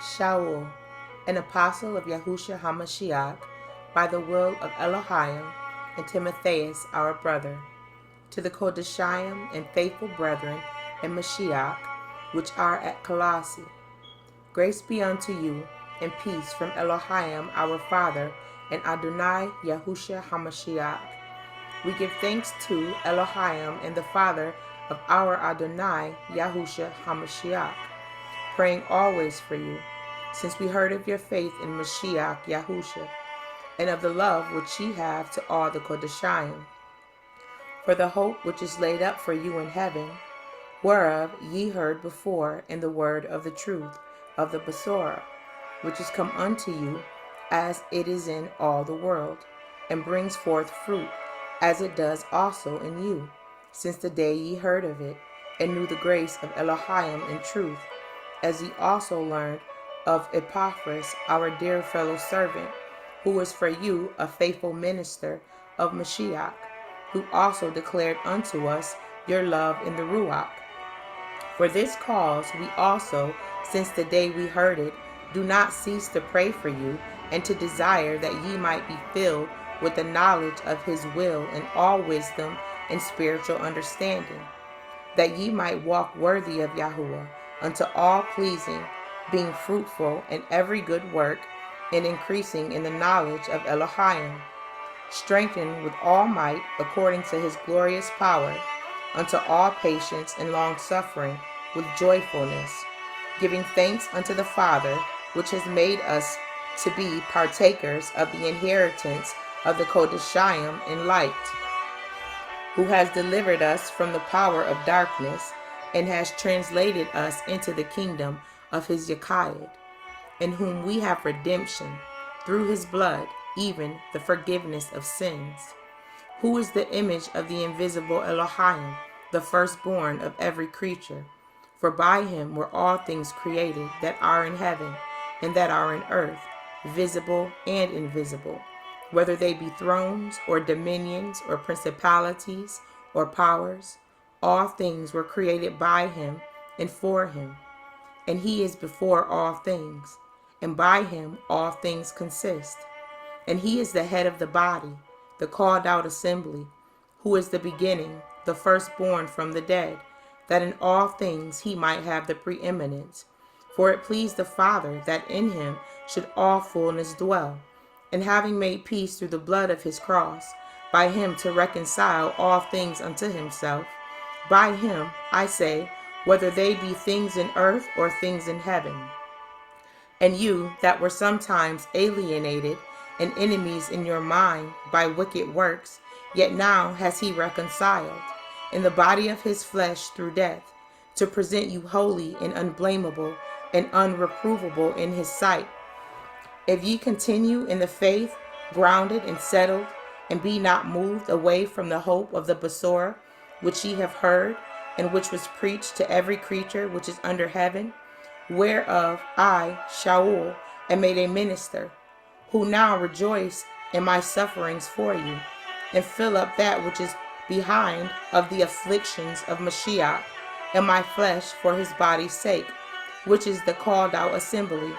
Shaul, an apostle of Yahushua HaMashiach, by the will of Elohim, and Timotheus our brother, to the Qolasiym and faithful brethren in Mashiach, which are at Qolasiym. Grace be unto you, and peace from Elohim our Father, and Adonai Yahushua HaMashiach. We give thanks to Elohim and the Father of our Adonai Yahushua HaMashiach, praying always for you, since we heard of your faith in Mashiach Yahushua, and of the love which ye have to all the Qolasiym, for the hope which is laid up for you in heaven, whereof ye heard before in the word of the truth of the Besorah, which is come unto you, as it is in all the world, and brings forth fruit, as it does also in you, since the day ye heard of it, and knew the grace of Elohim in truth, as ye also learned of Epaphras, our dear fellow servant, who is for you a faithful minister of Mashiach, who also declared unto us your love in the Ruach. For this cause we also, since the day we heard it, do not cease to pray for you, and to desire that ye might be filled with the knowledge of his will in all wisdom and spiritual understanding, that ye might walk worthy of Yahuwah, unto all pleasing, being fruitful in every good work, and increasing in the knowledge of Elohim, strengthened with all might according to his glorious power, unto all patience and long-suffering with joyfulness, giving thanks unto the Father, which has made us to be partakers of the inheritance of the Qolasiym in light, who has delivered us from the power of darkness, and has translated us into the kingdom of his Yechayed, in whom we have redemption, through his blood, even the forgiveness of sins, who is the image of the invisible Elohim, the firstborn of every creature. For by him were all things created that are in heaven and that are in earth, visible and invisible, whether they be thrones or dominions or principalities or powers. All things were created by him and for him. And he is before all things, and by him all things consist. And he is the head of the body, the called out assembly, who is the beginning, the firstborn from the dead, that in all things he might have the preeminence. For it pleased the Father that in him should all fullness dwell, and having made peace through the blood of his cross, by him to reconcile all things unto himself. By him, I say, whether they be things in earth or things in heaven. And you that were sometimes alienated and enemies in your mind by wicked works, yet now has he reconciled in the body of his flesh through death, to present you holy and unblameable and unreprovable in his sight. If ye continue in the faith, grounded and settled, and be not moved away from the hope of the Besorah, which ye have heard, and which was preached to every creature which is under heaven, whereof I, Shaul, am made a minister, who now rejoice in my sufferings for you, and fill up that which is behind of the afflictions of Mashiach in my flesh for his body's sake, which is the called out assembly,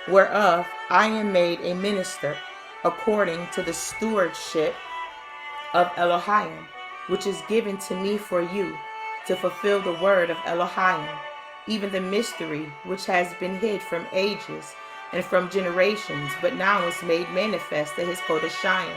whereof I am made a minister, according to the stewardship of Elohim, which is given to me for you, to fulfill the word of Elohim, even the mystery which has been hid from ages and from generations, but now is made manifest to his Qolasiym,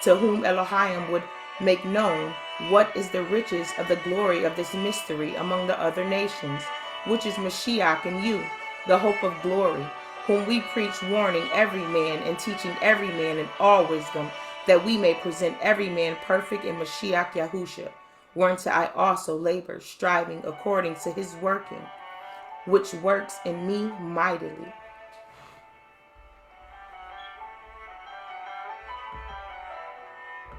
to whom Elohim would make known what is the riches of the glory of this mystery among the other nations, which is Mashiach in you, the hope of glory, whom we preach, warning every man and teaching every man in all wisdom, that we may present every man perfect in Mashiach Yahushua, whereunto I also labor, striving according to his working, which works in me mightily.